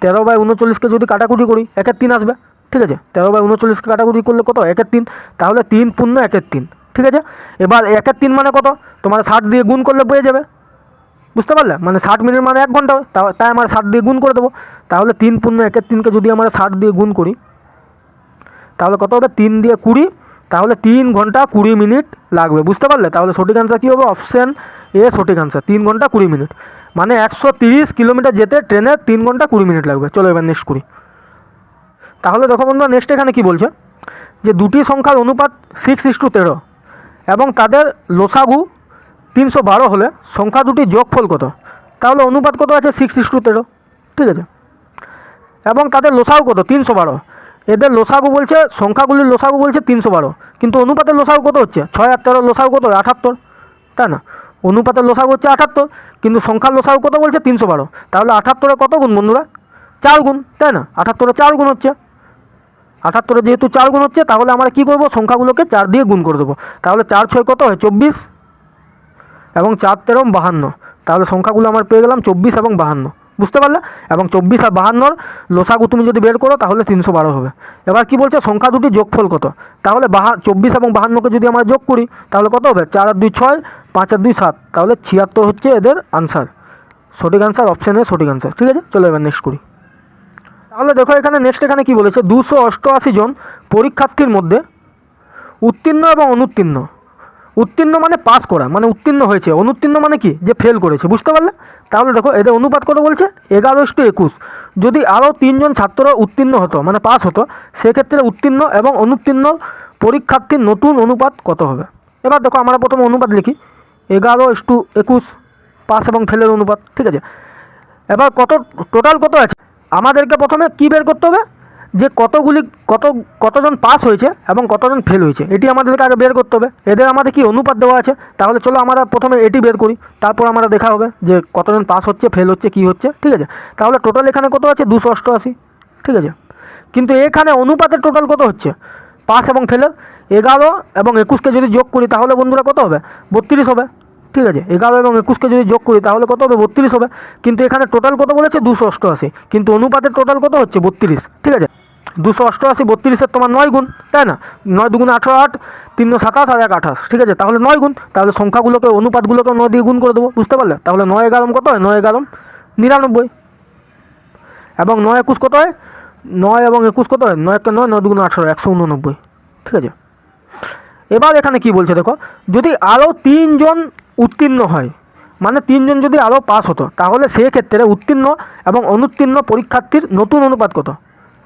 13/39কে যদি কাটাকুটি করি 1/3 আসবে। ঠিক আছে, 13/39কে কাটাকুটি করলে কত? 1/3। তাহলে 3 পূর্ণ 1/3। ঠিক আছে, এবার 1/3 মানে কত? তোমার 60 দিয়ে গুণ করলে পেয়ে যাবে। বুঝতে পারলে? মানে 60 মিনিট মানে 1 ঘন্টা হয়, তাই আমরা 60 দিয়ে গুণ করে দেবো। তাহলে 3 পূর্ণ 1/3কে যদি আমরা 60 দিয়ে গুণ করি তাহলে কত হবে? 3 দিয়ে 20, তাহলে 3 ঘন্টা 20 মিনিট লাগবে। বুঝতে পারলে? তাহলে সঠিক অ্যান্সার কী হবে? অপশান এ সঠিক অ্যান্সার, 3 ঘন্টা 20 মিনিট। মানে 130 কিলোমিটার যেতে ট্রেনে 3 ঘন্টা 20 মিনিট লাগবে। চলো এবার নেক্সট করি। তাহলে দেখো বন্ধুরা, নেক্সট এখানে কী বলছে যে দুটি সংখ্যার অনুপাত 6:13 এবং তাদের লসাগু 312 হলে সংখ্যা দুটি যোগফল কত? তাহলে অনুপাত কত আছে? 6:13। ঠিক আছে, এবং তাদের লসাগু কত? 312। এদের লসাগু বলছে, সংখ্যাগুলির লসাগু বলছে 312, কিন্তু অনুপাতের লসাগু কত হচ্ছে? 6 আর 13 লসাগু কত? 78, তাই না? অনুপাতের লসাগু হচ্ছে 78, কিন্তু সংখ্যার লসাগু কত বলছে? 312। তাহলে 78-এর কত গুণ বন্ধুরা? 4 গুণ, তাই না? 78-এর 4 গুণ হচ্ছে। 78-এর যেহেতু 4 গুণ হচ্ছে, তাহলে আমরা কী করবো? সংখ্যাগুলোকে 4 দিয়ে গুণ করে দেবো। তাহলে 4 6 কত হয়? 24, এবং 4 13 52। তাহলে সংখ্যাগুলো আমার পেয়ে গেলাম 24 এবং 52। বুঝতে পারলে? এবং 24 আর 52-র লসাগু তুমি যদি বের করো তাহলে 312 হবে। এবার কি বলছে? সংখ্যা দুটি যোগফল কত? তাহলে 24 এবং 52কে যদি আমরা যোগ করি তাহলে কত হবে? 4 আর 2 6, 5 আর 2 7, তাহলে 76 হচ্ছে এদের আনসার। সঠিক আনসার অপশান এ সঠিক আনসার। ঠিক আছে, চলো এবার নেক্সট করি। তাহলে দেখো এখানে নেক্সট এখানে কী বলেছে? 288 জন পরীক্ষার্থীর মধ্যে উত্তীর্ণ এবং অনুত্তীর্ণ, উত্তীর্ণ মানে পাস করা, মানে উত্তীর্ণ হয়েছে। অনুত্তীর্ণ মানে কি? যে ফেল করেছে। বুঝতে পারলে? তাহলে দেখো এদের অনুপাত কত বলছে? 11:21। যদি আরও 3 জন ছাত্র উত্তীর্ণ হতো মানে পাস হতো, সেক্ষেত্রে উত্তীর্ণ এবং অনুত্তীর্ণ পরীক্ষার্থীর নতুন অনুপাত কত হবে? এবার দেখো আমরা প্রথমে অনুপাত লিখি, 11:21 পাস এবং ফেলের অনুপাত। ঠিক আছে, এবার টোটাল কত আছে? আমাদেরকে প্রথমে কী বের করতে হবে? যে কতজন পাস হয়েছে এবং কতজন ফেল হয়েছে, এটি আমাদেরকে আগে বের করতে হবে। এদের আমাদের কি অনুপাত দেওয়া আছে, তাহলে চলো আমরা প্রথমে এটি বের করি, তারপর আমরা দেখা হবে যে কতজন পাস হচ্ছে, ফেল হচ্ছে, কি হচ্ছে। ঠিক আছে, তাহলে টোটাল এখানে কত আছে? 288। ঠিক আছে, কিন্তু এখানে অনুপাতের টোটাল কত হচ্ছে? পাস এবং ফেলের 11 এবং 21কে যদি যোগ করি তাহলে বন্ধুরা কত হবে? 32 হবে। ঠিক আছে, 11 এবং 21কে যদি যোগ করি তাহলে কত হবে? 32 হবে। কিন্তু এখানে টোটাল কত বলেছে? 288, কিন্তু অনুপাতের টোটাল কত হচ্ছে? 32। ঠিক আছে, 288 32-এর তোমার 9 গুণ, তাই না? 9 2 18, 8 3 27 আর 1 28। ঠিক আছে, তাহলে 9 গুণ। তাহলে সংখ্যাগুলোকে অনুপাতগুলোকে 9 দিয়ে গুণ করে দেবো। বুঝতে পারলে? তাহলে 9 11 কত হয়? 9 11 99, এবং 9 21 কত হয়? 9 এবং 21 কত হয়? 9 1 9, 9 2 18, 189। ঠিক আছে, এবার এখানে কি বলছে দেখো, যদি আরও 3 জন উত্তীর্ণ হয়, মানে 3 জন যদি আরও পাস হতো, তাহলে সেক্ষেত্রে উত্তীর্ণ এবং অনুত্তীর্ণ পরীক্ষার্থীর নতুন অনুপাত কত?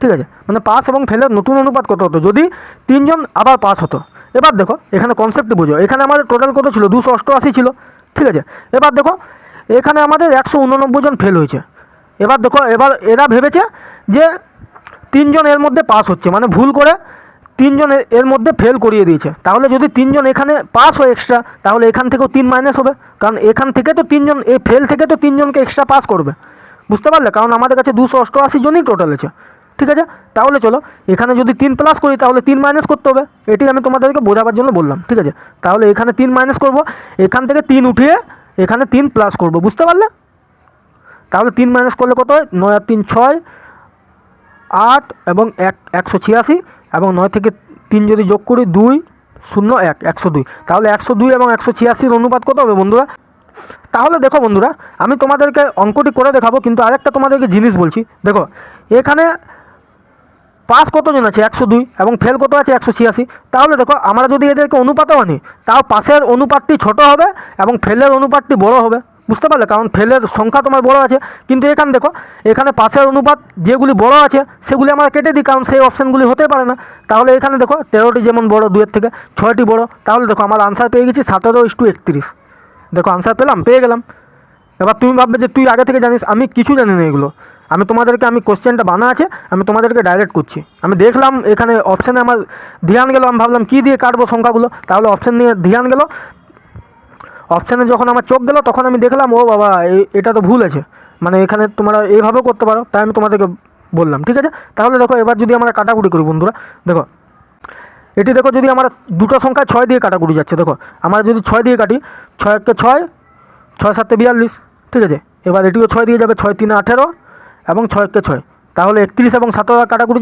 ঠিক আছে, মানে পাস এবং ফেলের নতুন অনুপাত কত হতো যদি 3 জন আবার পাস হতো? এবার দেখো এখানে কনসেপ্টটি বুঝো। এখানে আমাদের টোটাল কত ছিল? 288 ছিল। ঠিক আছে, এবার দেখো এখানে আমাদের 189 জন ফেল হয়েছে। এবার দেখো, এবার এরা ভেবেছে যে 3 জন এর মধ্যে পাস হচ্ছে, মানে ভুল করে 3 জন এর মধ্যে ফেল করিয়ে দিয়েছে। তাহলে যদি 3 জন এখানে পাস হয় এক্সট্রা, তাহলে এখান থেকেও 3 মাইনাস হবে, কারণ এখান থেকে তো 3 জন, এই ফেল থেকে তো 3 জনকে এক্সট্রা পাস করবে। বুঝতে পারলে? কারণ আমাদের কাছে 288 জনই টোটাল আছে। ঠিক আছে, তাহলে চলো এখানে যদি 3 প্লাস করি তাহলে 3 মাইনাস করতে হবে। এটি আমি তোমাদেরকে বোঝাবার জন্য বললাম। ঠিক আছে, তাহলে এখানে 3 মাইনাস করব, এখান থেকে 3 উঠিয়ে এখানে 3 প্লাস করব। বুঝতে পারলে? তাহলে 3 মাইনাস করলে কত হয়? 9 আর 3 6, 8 এবং 186, এবং 9 থেকে 3 যদি যোগ করি 2 0 1, 102। তাহলে 102 এবং 186-র অনুপাত কত হবে বন্ধুরা? তাহলে দেখো বন্ধুরা, আমি তোমাদেরকে অঙ্কটি করে দেখাবো, কিন্তু আরেকটা তোমাদেরকে জিনিস বলছি। দেখো এখানে পাস কতজন আছে? 102, এবং ফেল কত আছে? 186। তাহলে দেখো আমরা যদি এদেরকে অনুপাতও আনি, তাও পাসের অনুপাতটি ছোট হবে এবং ফেলের অনুপাতটি বড় হবে। বুঝতে পারলে, কারণ ফেলের সংখ্যা তোমার বড় আছে, কিন্তু এখানে দেখো এখানে পাশের অনুপাত যেগুলি বড় আছে সেগুলি আমরা কেটে দিই, কারণ সেই অপশানগুলি হতে পারে না। তাহলে এখানে দেখো 13টি যেমন বড়, 2-এর থেকে 6টি বড়, তাহলে দেখো আমার আনসার পেয়ে গেছি 17:31। দেখো আনসার পেয়ে গেলাম। এবার তুমি ভাববে যে তুই আগে থেকে জানিস, আমি কিছু জানি না এগুলো, আমি কোশ্চেনটা বানা আছে, আমি তোমাদেরকে ডাইরেক্ট করছি। আমি দেখলাম এখানে অপশানে আমার ধ্যান গেল, আমি ভাবলাম কী দিয়ে কাটবো সংখ্যাগুলো, তাহলে অপশান নিয়ে ধ্যান গেল, অপশানে যখন আমার চোখ গেল তখন আমি দেখলাম ও বাবা এটা তো ভুল আছে, মানে এখানে তোমরা এইভাবেও করতে পারো, তাই আমি তোমাদেরকে বললাম। ঠিক আছে, তাহলে দেখো এবার যদি আমরা কাটাকুটি করি বন্ধুরা, দেখো এটি দেখো যদি আমরা দুটো সংখ্যা 6 দিয়ে কাটাকুটি যাচ্ছে, দেখো আমরা যদি 6 দিয়ে কাটি, 6-একে 6, 6-7 42, ঠিক আছে। এবার এটিও 6 দিয়ে যাবে, 6-3 18 এবং 6-একে 6, তাহলে 31 এবং 17 কাটাকুটি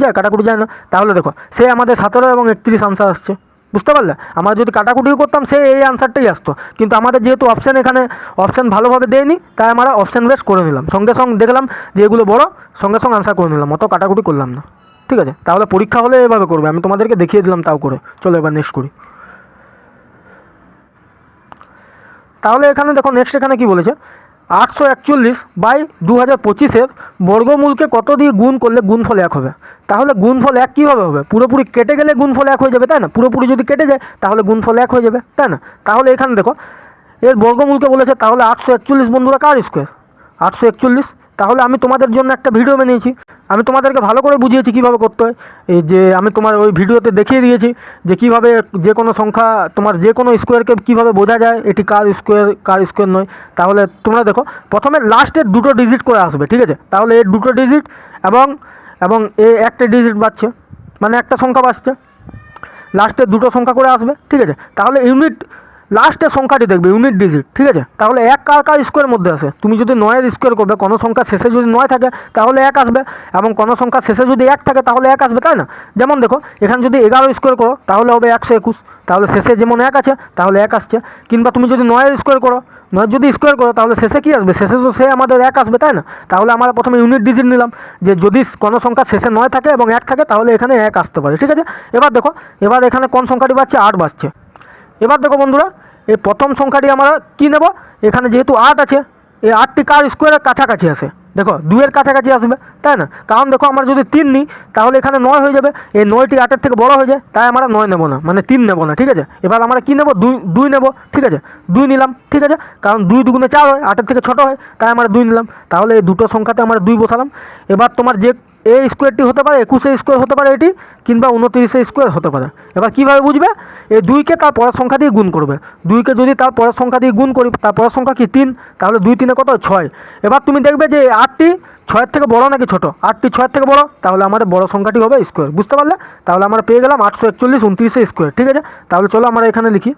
যায় না। তাহলে দেখো সে আমাদের 17 এবং 31 আনসার আসছে, বুঝতে পারলে। আমরা যদি কাটাকুটিও করতাম সে এই আনসারটাই আসতো, কিন্তু আমাদের যেহেতু অপশান এখানে অপশান ভালোভাবে দেয়নি, তাই আমরা অপশান বেস করে নিলাম, সঙ্গে সঙ্গে দেখলাম যে এগুলো বড়, সঙ্গে সঙ্গে আনসার করে নিলাম, অত কাটাকুটি করলাম না। ঠিক আছে, তাহলে পরীক্ষা হলে এভাবে করবে, আমি তোমাদেরকে দেখিয়ে দিলাম তাও করে। চলো এবার নেক্সট করি। তাহলে এখানে দেখো নেক্সট এখানে কি বলেছে, 841/2025 বর্গমূলকে কত দিয়ে গুণ করলে গুণফল 1 হবে। তাহলে গুণফল 1 কীভাবে হবে, পুরোপুরি কেটে গেলে গুণফল 1 হয়ে যাবে, তাই না। পুরোপুরি যদি কেটে যায় তাহলে গুণফল 1 হয়ে যাবে, তাই না। তাহলে এখানে দেখো এর বর্গমূলকে বলেছে, তাহলে 841 বন্ধুরা কার স্কোয়ার, 841। তাহলে আমি তোমাদের জন্য একটা ভিডিও বানিয়েছি, আমি তোমাদেরকে ভালো করে বুঝিয়েছি কীভাবে করতে হয়, এই যে আমি তোমার ওই ভিডিওতে দেখিয়ে দিয়েছি যে কীভাবে যে কোনো সংখ্যা তোমার যে কোনো স্কোয়ারকে কীভাবে বোঝা যায় এটি কার স্কোয়ার নয়। তাহলে তোমরা দেখো প্রথমে লাস্টের দুটো ডিজিট করে আসবে, ঠিক আছে। তাহলে এর দুটো ডিজিট এবং এ একটা ডিজিট বাড়ছে, মানে একটা সংখ্যা বাড়ছে, লাস্টের দুটো সংখ্যা করে আসবে, ঠিক আছে। তাহলে ইউনিট লাস্টের সংখ্যাটি দেখবে ইউনিট ডিজিট, ঠিক আছে। তাহলে 1 কার স্কোয়ারের মধ্যে আসে, তুমি যদি 9-এর স্কোয়ার করবে, কোনো সংখ্যা শেষে যদি 9 থাকে তাহলে 1 আসবে, এবং কোনো সংখ্যা শেষে যদি 1 থাকে তাহলে 1 আসবে, তাই না। যেমন দেখো এখানে যদি 11 স্কোয়ার করো তাহলে হবে 121, তাহলে শেষে যেমন 1 আছে তাহলে 1 আসছে। কিংবা তুমি যদি 9-এর স্কোয়ার করো, 9 যদি স্কোয়ার করো তাহলে শেষে কী আসবে, শেষে তো সে আমাদের 1 আসবে, তাই না। তাহলে আমরা প্রথমে ইউনিট ডিজিট নিলাম, যে যদি কোনো সংখ্যা শেষে 9 থাকে এবং 1 থাকে তাহলে এখানে 1 আসতে পারে, ঠিক আছে। এবার দেখো এবার এখানে কোন সংখ্যাটি বাড়ছে, 8 বাড়ছে। এবার দেখো বন্ধুরা এই প্রথম সংখ্যাটি আমরা কী নেব, এখানে যেহেতু 8 আছে, এই 8টি কার স্কোয়ারের কাছাকাছি আসে, দেখো 2-এর কাছাকাছি আসবে, তাই না। কারণ দেখো আমরা যদি 3 নিই তাহলে এখানে 9 হয়ে যাবে, এই 9টি 8-এর থেকে বড় হয়ে যায়, তাই আমরা 9 নেব না, মানে 3 নেব না, ঠিক আছে। এবার আমরা কী নেব, 2 নেব, ঠিক আছে। 2 নিলাম, ঠিক আছে, কারণ 2 দুগুণে 4 হয়, 8-এর থেকে ছোটো হয়, তাই আমরা 2 নিলাম। তাহলে এই দুটো সংখ্যাতে আমরা 2 বসালাম। এবার তোমার যে এই স্কোয়ারটি হতে পারে 21 স্কোয়ার হতে পারে এটি, কিংবা 29 স্কোয়ার হতে পারে। এবার কীভাবে বুঝবে, এই 2কে তার পরের সংখ্যা দিয়ে গুণ করবে, 2কে যদি তার পরের সংখ্যা দিয়ে গুণ করি, তার পরের সংখ্যা কি 3, তাহলে 2-3 কত 6। এবার তুমি দেখবে যে 8টি 6-এর থেকে বড় নাকি ছোটো, 8টি 6-এর থেকে বড়, তাহলে আমাদের বড় সংখ্যাটি হবে স্কোয়ার, বুঝতে পারলে। তাহলে আমরা পেয়ে গেলাম 841 স্কোয়ার, ঠিক আছে। তাহলে চলো আমরা এখানে লিখি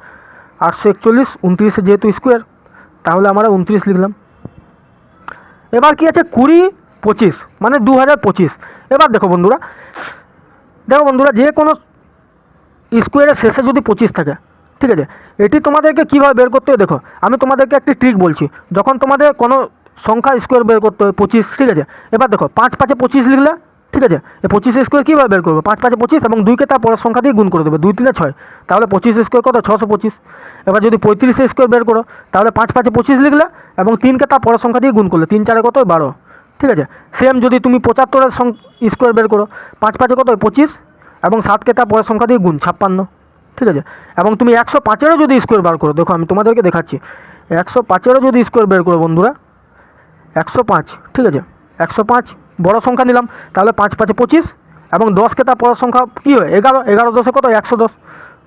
841 যেহেতু স্কোয়ার, তাহলে আমরা 29 লিখলাম। এবার কি আছে 20-25 মানে 2025। এবার দেখো বন্ধুরা যে কোনো স্কোয়ারের শেষে যদি 25 থাকে, ঠিক আছে, এটি তোমাদেরকে কীভাবে বের করতে হয় দেখো, আমি তোমাদেরকে একটি ট্রিক বলছি। যখন তোমাদের কোনো সংখ্যা স্কোয়ার বের করতে হয় 25, ঠিক আছে। এবার দেখো 5-5-এ 25 লিখলে, ঠিক আছে, এই 25 স্কোয়ার কীভাবে বের করবে, 5-5-এ 25 এবং 2কে তার পরের সংখ্যা দিয়ে গুণ করে দেবে, 2-3-এ 6, তাহলে 25 স্কোয়ার কত 625। এবার যদি 35 স্কোয়ার বের করো তাহলে 5-5-এ 25 লিখলে এবং 3কে তার পরের সংখ্যা দিয়ে গুণ করলে, 3-4-এ কত 12, ঠিক আছে। সেম যদি তুমি 75-এর স্কোয়ার বের করো, 5-5-এ কত 25 এবং 7কে তার পরের সংখ্যা দিয়ে গুণ 56, ঠিক আছে। এবং তুমি 105-এরও যদি স্কোয়ার বার করো, দেখো আমি তোমাদেরকে দেখাচ্ছি, 105-এরও যদি স্কোয়ার বের করো বন্ধুরা, 105, ঠিক আছে, 105 বড় সংখ্যা নিলাম, তাহলে 5-5-এ 25 এবং 10কে তার পরের সংখ্যা কী হয় 11, 11-10-এ কত 110,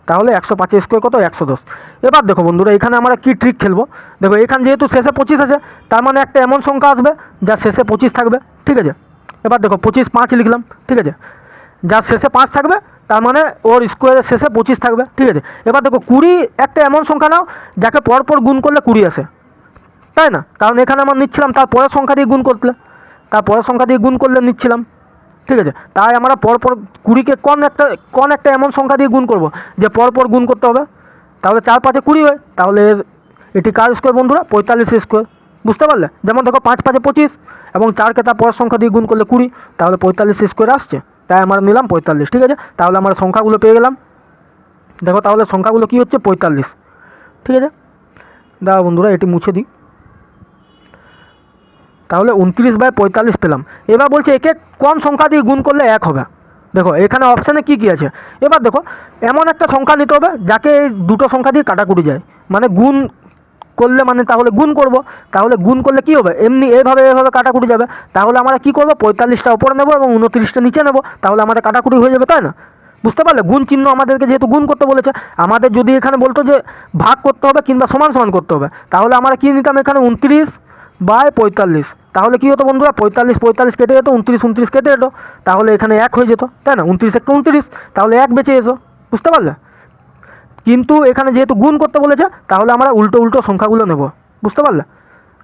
তাহলে 105 স্কোয়ার কত 110। এবার দেখো বন্ধুরা এখানে আমরা কী ট্রিক খেলবো, দেখো এখানে যেহেতু শেষে 25 আছে, তার মানে একটা এমন সংখ্যা আসবে যার শেষে 25 থাকবে, ঠিক আছে। এবার দেখো 25 5 লিখলাম, ঠিক আছে, যার শেষে 5 থাকবে তার মানে ওর স্কোয়ারের শেষে 25 থাকবে, ঠিক আছে। এবার দেখো 20 একটা এমন সংখ্যা নাও যাকে পরপর গুণ করলে 20 আসে, তাই না, কারণ এখানে আমরা নিচ্ছিলাম তার পরের সংখ্যা দিয়ে গুণ করলে, তার পরের সংখ্যা দিয়ে গুণ করলে নিচ্ছিলাম, ঠিক আছে। তাই আমরা পরপর 20-কে কোন একটা এমন সংখ্যা দিয়ে গুণ করব যে পরপর গুণ করতে হবে, তাহলে 4-5-এ 20 হয়, তাহলে এটি কার স্কোয়ার বন্ধুরা 45 স্কোয়ার, বুঝতে পারলে। যেমন দেখো 5-5-এ 25 এবং 4কে তার পরের সংখ্যা দিয়ে গুণ করলে 20, তাহলে 45 স্কোয়ার আসছে, তাই আমরা নিলাম 45, ঠিক আছে। তাহলে আমরা সংখ্যাগুলো পেয়ে গেলাম, দেখো তাহলে সংখ্যাগুলো কী হচ্ছে 45, ঠিক আছে। দাও বন্ধুরা এটি মুছে দিই। তাহলে 29/45 পেলাম। এবার বলছে একে কোন সংখ্যা দিয়ে গুণ করলে 1 হবে। দেখো এখানে অপশানে কী কী আছে, এবার দেখো এমন একটা সংখ্যা নিতে হবে যাকে এই দুটো সংখ্যা দিয়ে কাটাকুটি যায়, মানে গুণ করলে মানে তাহলে গুণ করব, তাহলে গুণ করলে কী হবে, এমনি এভাবে কাটাকুটি যাবে। তাহলে আমরা কী করবো, 45টা উপরে নেবো এবং 29টা নিচে নেবো, তাহলে আমাদের কাটাকুটি হয়ে যাবে, তাই না? বুঝতে পারলে? গুণ চিহ্ন আমাদেরকে যেহেতু গুণ করতে বলেছে, আমাদের যদি এখানে বলতো যে ভাগ করতে হবে কিংবা সমান সমান করতে হবে, তাহলে আমরা কী নিতাম এখানে 29/45, তাহলে কী হতো বন্ধুরা, 45 কেটে যেত, 29 কেটে যেত, তাহলে এখানে 1 হয়ে যেত, তাই না? 29 তাহলে 1 বেঁচে এসো। বুঝতে পারলে? কিন্তু এখানে যেহেতু গুণ করতে বলেছে, তাহলে আমরা উল্টো সংখ্যাগুলো নেব। বুঝতে পারলে?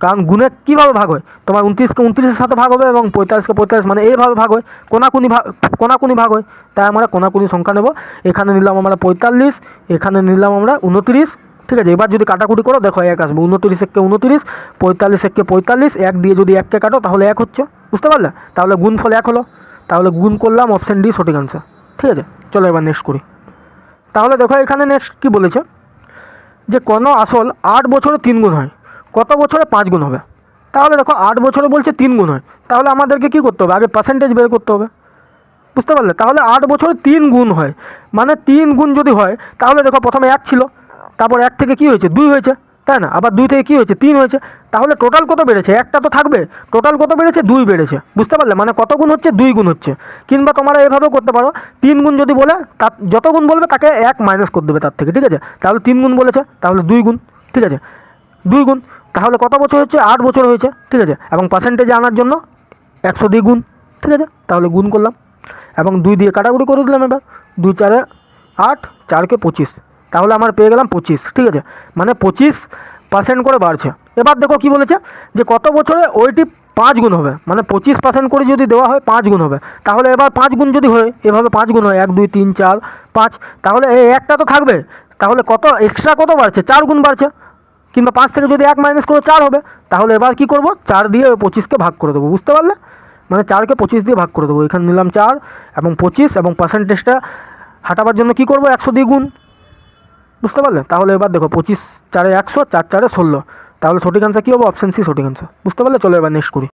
কারণ গুণে কীভাবে ভাগ হয়, তোমার 29কে 29-এর সাথে ভাগ হবে এবং 45কে 45, মানে এইভাবে ভাগ হয়, কোনাকুনি ভাগ হয়, তাই আমরা কোনাকুনি সংখ্যা নেব। এখানে নিলাম আমরা 45, এখানে নিলাম আমরা 29। ঠিক আছে, এবার যদি কাটাকুটি করো দেখো 1 আসবে, 29-একে 29, 45-একে 45, 1 দিয়ে যদি 1কে কাটো তাহলে 1 হচ্ছে। বুঝতে পারলে? তাহলে গুণফল 1 হলো, তাহলে গুণ করলাম, অপশান ডি সঠিক আনসার। ঠিক আছে, চলো এবার নেক্সট করি। তাহলে দেখো এখানে নেক্সট কী বলেছে, যে কোনো আসল 8 বছরে 3 গুণ হয়, কত বছরে 5 গুণ হবে? তাহলে দেখো 8 বছরে বলছে 3 গুণ হয়, তাহলে আমাদেরকে কী করতে হবে, আগে পার্সেন্টেজ বের করতে হবে। বুঝতে পারলে? তাহলে 8 বছরে 3 গুণ হয়, মানে 3 গুণ যদি হয়, তাহলে দেখো প্রথমে 1 ছিল, তারপর 1 থেকে কী হয়েছে, 2 হয়েছে, তাই না? আবার 2 থেকে কী হয়েছে, 3 হয়েছে, তাহলে টোটাল কত বেড়েছে, একটা তো থাকবে, টোটাল কত বেড়েছে, 2 বেড়েছে। বুঝতে পারলে? মানে কত গুণ হচ্ছে, 2 গুণ হচ্ছে। কিংবা তোমরা এভাবেও করতে পারো, 3 গুণ যদি বলে, তার যত গুণ বলবে তাকে 1 মাইনাস করে দেবে তার থেকে। ঠিক আছে, তাহলে 3 গুণ বলেছে, তাহলে 2 গুণ। ঠিক আছে, 2 গুণ, তাহলে কত বছর হচ্ছে, 8 বছর হয়েছে। ঠিক আছে, এবং পার্সেন্টেজে আনার জন্য 100 দিয়ে গুণ। ঠিক আছে, তাহলে গুণ করলাম এবং 2 দিয়ে কাটাকুটি করে দিলাম। এবার 2 4 8, 4কে 25, তাহলে আমার পেয়ে গেলাম 25। ঠিক আছে, মানে 25% করে বাড়ছে। এবার দেখো কি বলেছে, যে কত বছরে ওইটি 5 গুণ হবে, মানে 25% করে যদি দেওয়া হয় 5 গুণ হবে। তাহলে এবার 5 গুণ যদি হয়, এভাবে 5 গুণ হয়, 1 2 3 4 5, তাহলে এই একটা তো থাকবে, তাহলে কত এক্সট্রা কত বাড়ছে, 4 গুণ বাড়ছে। কিংবা 5 থেকে যদি 1 মাইনাস করো 4 হবে, তাহলে এবার কি করব, 4 দিয়ে 25কে ভাগ করে দেবো। বুঝতে পারলে? মানে 4কে 25 দিয়ে ভাগ করে দেবো। এখানে নিলাম 4 এবং 25, এবং পার্সেন্টেজটা হাঁটাবার জন্য কি করব, 100 দিয়ে গুণ। বুঝতে পারলে? তাহলে এবার দেখো 25 4 100, 4 4 16, তাহলে সঠিক আনসার কী হবে, অপশান সি সঠিক আনসার। বুঝতে পারলে? চলো এবার নেক্সট করি।